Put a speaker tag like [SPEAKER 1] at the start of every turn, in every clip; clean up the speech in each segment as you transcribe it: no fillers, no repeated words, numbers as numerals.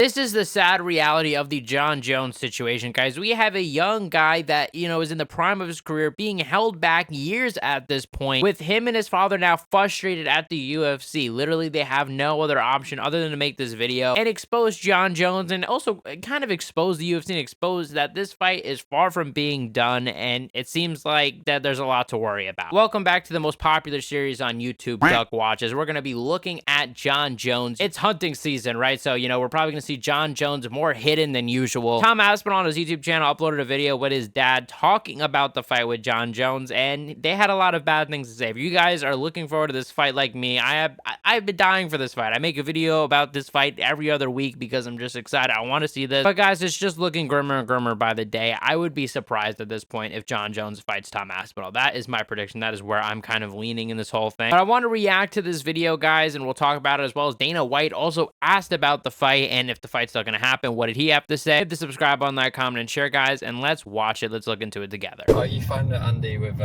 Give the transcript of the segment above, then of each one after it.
[SPEAKER 1] This is the sad reality of the Jon Jones situation, guys. We have a young guy that, is in the prime of his career, being held back years at this point, with him and his father now frustrated at the UFC. Literally, they have no other option other than to make this video and expose Jon Jones, and also kind of expose the UFC and expose that this fight is far from being done, and it seems like that there's a lot to worry about. Welcome back to the most popular series on YouTube, Duck Watches. We're going to be looking at Jon Jones. It's hunting season, right? So, we're probably going to see Jon Jones more hidden than usual. Tom Aspinall on his YouTube channel uploaded a video with his dad talking about the fight with Jon Jones, and they had a lot of bad things to say. If you guys are looking forward to this fight like me, I've been dying for this fight. I make a video about this fight every other week because I'm just excited. I want to see this. But guys, it's just looking grimmer and grimmer by the day. I would be surprised at this point if Jon Jones fights Tom Aspinall. That is my prediction. That is where I'm kind of leaning in this whole thing. But I want to react to this video, guys, and we'll talk about it, as well as Dana White also asked about the fight and if the fight's still going to happen. What did he have to say? Hit the subscribe button, like, comment, and share, guys, and let's watch it. Let's look into it together.
[SPEAKER 2] How you find it, Andy, with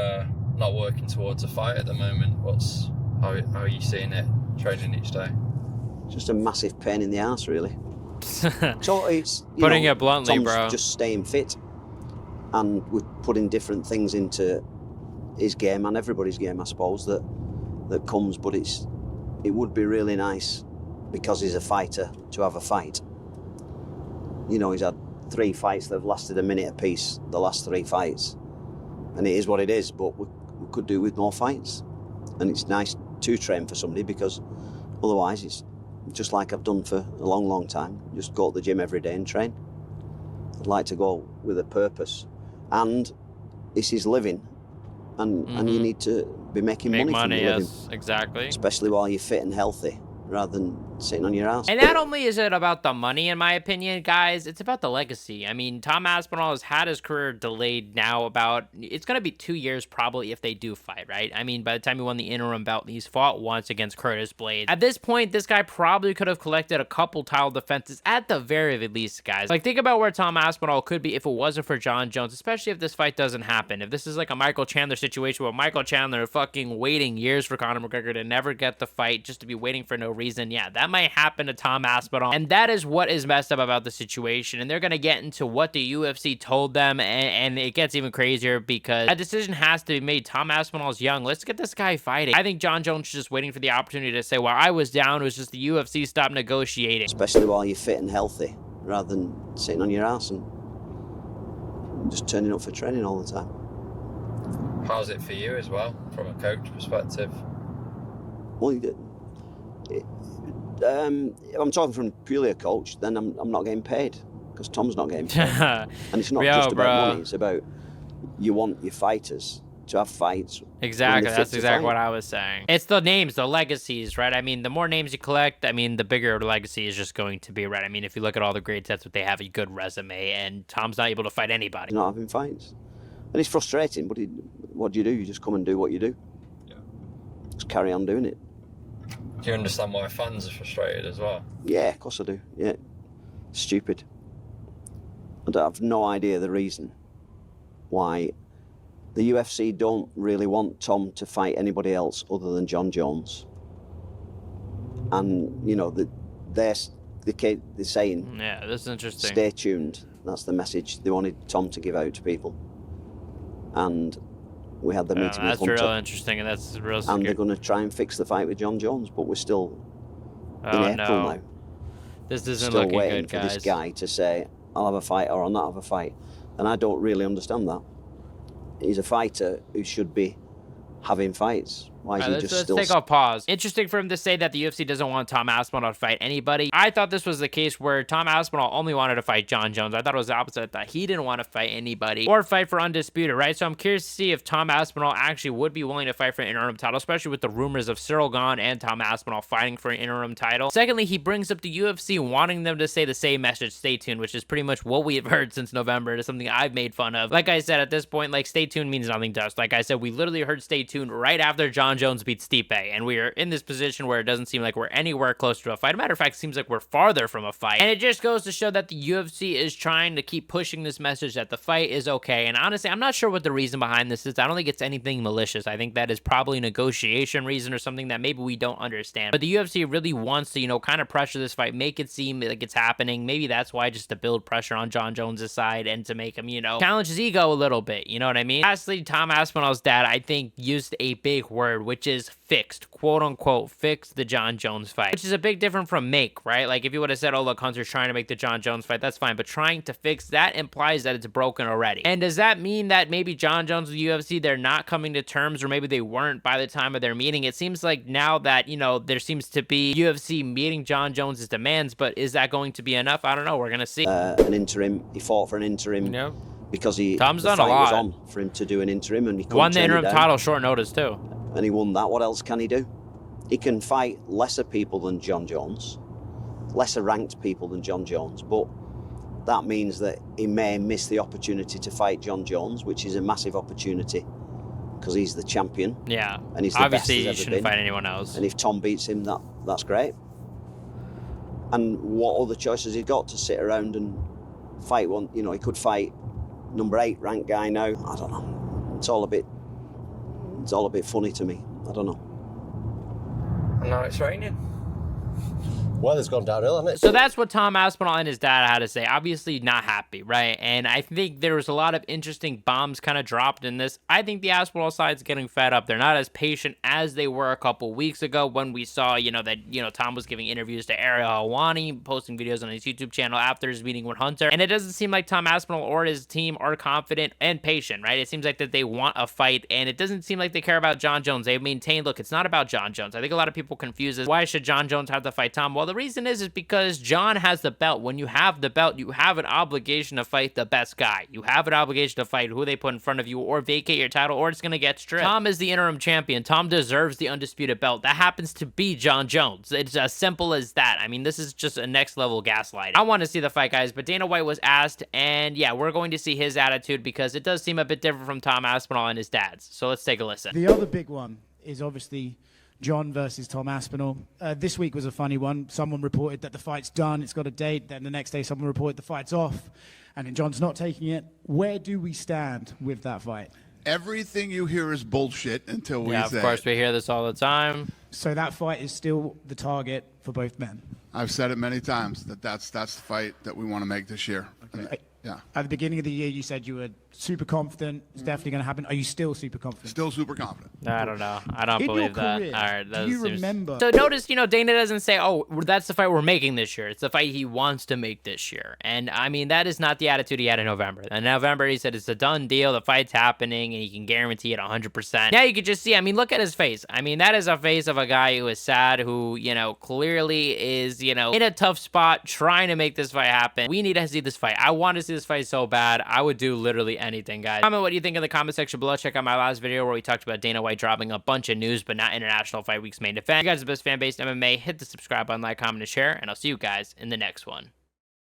[SPEAKER 2] not working towards a fight at the moment? How are you seeing it training each day?
[SPEAKER 3] Just a massive pain in the ass, really. So it's
[SPEAKER 1] putting it bluntly,
[SPEAKER 3] Tom's
[SPEAKER 1] bro.
[SPEAKER 3] Just staying fit, and we're putting different things into his game and everybody's game, I suppose, that comes. But it would be really nice, because he's a fighter, to have a fight. He's had 3 fights that have lasted a minute apiece, the last 3 fights, and it is what it is. But we could do with more fights, and it's nice to train for somebody, because otherwise it's just like I've done for a long, long time. Just go to the gym every day and train. I'd like to go with a purpose, and this is living, and you need to be making money from your living.
[SPEAKER 1] Yes, exactly.
[SPEAKER 3] Especially while you're fit and healthy, rather than sitting on your ass.
[SPEAKER 1] And not only is it about the money, in my opinion, guys, it's about the legacy. I mean, Tom Aspinall has had his career delayed now it's going to be 2 years probably if they do fight, right? I mean, by the time he won the interim belt, he's fought once against Curtis Blades. At this point, this guy probably could have collected a couple title defenses at the very least, guys. Like, think about where Tom Aspinall could be if it wasn't for Jon Jones, especially if this fight doesn't happen. If this is like a Michael Chandler situation where Michael Chandler fucking waiting years for Conor McGregor to never get the fight, just to be waiting for no reason, yeah, that might happen to Tom Aspinall, and that is what is messed up about the situation. And they're gonna get into what the UFC told them, and it gets even crazier because a decision has to be made. Tom Aspinall's young. Let's get this guy fighting. I think Jon Jones is just waiting for the opportunity to say, well, I was down, it was just the UFC stopped negotiating.
[SPEAKER 3] Especially while you're fit and healthy, rather than sitting on your ass and just turning up for training all the time.
[SPEAKER 2] How's it for you as well, from a coach perspective?
[SPEAKER 3] Well, I'm talking from purely a coach, then I'm not getting paid, because Tom's not getting paid. And it's not just about money, it's about, you want your fighters to have fights.
[SPEAKER 1] Exactly, that's exactly what I was saying. It's the names, the legacies, right? I mean, the more names you collect, I mean, the bigger legacy is just going to be, right? I mean, if you look at all the greats, that's what they have, a good resume, and Tom's not able to fight anybody.
[SPEAKER 3] He's not having fights. And it's frustrating, but what do? You just come and do what you do.
[SPEAKER 2] Yeah.
[SPEAKER 3] Just carry on doing it.
[SPEAKER 2] Do you understand why fans are frustrated as well?
[SPEAKER 3] Yeah, of course I do. Yeah. Stupid. I have no idea the reason why the UFC don't really want Tom to fight anybody else other than Jon Jones. And, they're saying...
[SPEAKER 1] Yeah, this is interesting.
[SPEAKER 3] Stay tuned. That's the message they wanted Tom to give out to people. And we had the meeting with Hunter.
[SPEAKER 1] That's real interesting, and that's real secure.
[SPEAKER 3] And they're going to try and fix the fight with Jon Jones, but we're still in April now.
[SPEAKER 1] This isn't
[SPEAKER 3] still
[SPEAKER 1] looking
[SPEAKER 3] waiting
[SPEAKER 1] good,
[SPEAKER 3] for
[SPEAKER 1] guys.
[SPEAKER 3] this guy to say, I'll have a fight or I'll not have a fight. And I don't really understand that. He's a fighter who should be having fights. Why is he just still...
[SPEAKER 1] Let's take a pause. Interesting for him to say that the UFC doesn't want Tom Aspinall to fight anybody. I thought this was the case where Tom Aspinall only wanted to fight Jon Jones. I thought it was the opposite, that he didn't want to fight anybody or fight for undisputed, right? So I'm curious to see if Tom Aspinall actually would be willing to fight for an interim title, especially with the rumors of Cyril Gahn and Tom Aspinall fighting for an interim title. Secondly, he brings up the UFC wanting them to say the same message, stay tuned, which is pretty much what we have heard since November. It is something I've made fun of. Like I said, at this point, like, stay tuned means nothing to us. Like I said, we literally heard stay tuned right after Jon Jon Jones beats Stipe, and we are in this position where it doesn't seem like we're anywhere close to a fight. Matter of fact, it seems like we're farther from a fight. And it just goes to show that the UFC is trying to keep pushing this message that the fight is okay. And honestly, I'm not sure what the reason behind this is. I don't think it's anything malicious. I think that is probably a negotiation reason or something that maybe we don't understand. But the UFC really wants to, you know, kind of pressure this fight, make it seem like it's happening. Maybe that's why, just to build pressure on Jon Jones' side and to make him, you know, challenge his ego a little bit. You know what I mean? Lastly, Tom Aspinall's dad, I think, used a big word, which is fixed, quote unquote, fixed the Jon Jones fight, which is a big difference from make, right? Like if you would have said, oh, look, Hunter's trying to make the Jon Jones fight, that's fine. But trying to fix that implies that it's broken already. And does that mean that maybe Jon Jones and the UFC, they're not coming to terms, or maybe they weren't by the time of their meeting? It seems like now that, you know, there seems to be UFC meeting Jon Jones's demands, but is that going to be enough? I don't know. We're going to see.
[SPEAKER 3] An interim. He fought for an interim.
[SPEAKER 1] Yep.
[SPEAKER 3] Because
[SPEAKER 1] Tom's
[SPEAKER 3] the
[SPEAKER 1] done a
[SPEAKER 3] fight
[SPEAKER 1] lot.
[SPEAKER 3] was on for him to do an interim, and he couldn't
[SPEAKER 1] Won the
[SPEAKER 3] turn it
[SPEAKER 1] interim
[SPEAKER 3] down.
[SPEAKER 1] title short notice too.
[SPEAKER 3] And he won that. What else can he do? He can fight lesser people than Jon Jones, lesser ranked people than Jon Jones, but that means that he may miss the opportunity to fight Jon Jones, which is a massive opportunity because he's the champion.
[SPEAKER 1] Yeah.
[SPEAKER 3] And he's the
[SPEAKER 1] Obviously,
[SPEAKER 3] best
[SPEAKER 1] you
[SPEAKER 3] he's ever
[SPEAKER 1] shouldn't
[SPEAKER 3] been.
[SPEAKER 1] fight anyone else.
[SPEAKER 3] And if Tom beats him, that's great. And what other choices he got to sit around and fight one? You know, he could fight number 8 ranked guy now. I don't know. It's all a bit funny to me. I don't know.
[SPEAKER 2] And now it's raining.
[SPEAKER 4] Weather's gone downhill, hasn't it?
[SPEAKER 1] So that's what Tom Aspinall and his dad had to say. Obviously not happy, right? And I think there was a lot of interesting bombs kind of dropped in this. I think the Aspinall side's getting fed up. They're not as patient as they were a couple weeks ago when we saw, you know, that, you know, Tom was giving interviews to Ariel Helwani, posting videos on his YouTube channel after his meeting with Hunter. And it doesn't seem like Tom Aspinall or his team are confident and patient, right? It seems like that they want a fight, and it doesn't seem like they care about Jon Jones. They maintain, look, it's not about Jon Jones. I think a lot of people confuse this. Why should Jon Jones have to fight Tom? Well, the reason is because Jon has the belt. When you have the belt, you have an obligation to fight the best guy. You have an obligation to fight who they put in front of you, or vacate your title, or it's going to get stripped. Tom is the interim champion. Tom deserves the undisputed belt. That happens to be Jon Jones. It's as simple as that. I mean, this is just a next level gaslighting. I want to see the fight, guys, but Dana White was asked, and yeah, we're going to see his attitude because it does seem a bit different from Tom Aspinall and his dad's. So let's take a listen.
[SPEAKER 5] The other big one is obviously Jon versus Tom Aspinall. This week was a funny one. Someone reported that the fight's done, it's got a date. Then the next day, someone reported the fight's off, and then Jon's not taking it. Where do we stand with that fight?
[SPEAKER 6] Everything you hear is bullshit until we
[SPEAKER 1] Yeah,
[SPEAKER 6] say
[SPEAKER 1] of course,
[SPEAKER 6] it.
[SPEAKER 1] we hear this all the time.
[SPEAKER 5] So that fight is still the target for both men.
[SPEAKER 6] I've said it many times that's the fight that we want to make this year.
[SPEAKER 5] Okay.
[SPEAKER 6] Yeah.
[SPEAKER 5] At the beginning of the year, you said you were super confident. It's definitely going to happen. Are you still super confident?
[SPEAKER 6] Still super confident.
[SPEAKER 1] I don't know. I don't
[SPEAKER 5] In your
[SPEAKER 1] believe that.
[SPEAKER 5] career,
[SPEAKER 1] All right,
[SPEAKER 5] do you
[SPEAKER 1] seems-
[SPEAKER 5] remember?
[SPEAKER 1] So notice, you know, Dana doesn't say, "Oh, that's the fight we're making this year." It's the fight he wants to make this year, and I mean that is not the attitude he had in November. In November, he said it's a done deal. The fight's happening, and he can guarantee it 100%. Now you could just see. I mean, look at his face. I mean, that is a face of a guy who is sad, who, you know, clearly is, you know, in a tough spot, trying to make this fight happen. We need to see this fight. I want to see this fight so bad. I would do literally anything, guys. Comment what you think in the comment section below. Check out my last video where we talked about Dana White dropping a bunch of news, but not International Fight Week's main event. If you guys are the best fan base in MMA, hit the subscribe button, like, comment, and share, and I'll see you guys in the next one.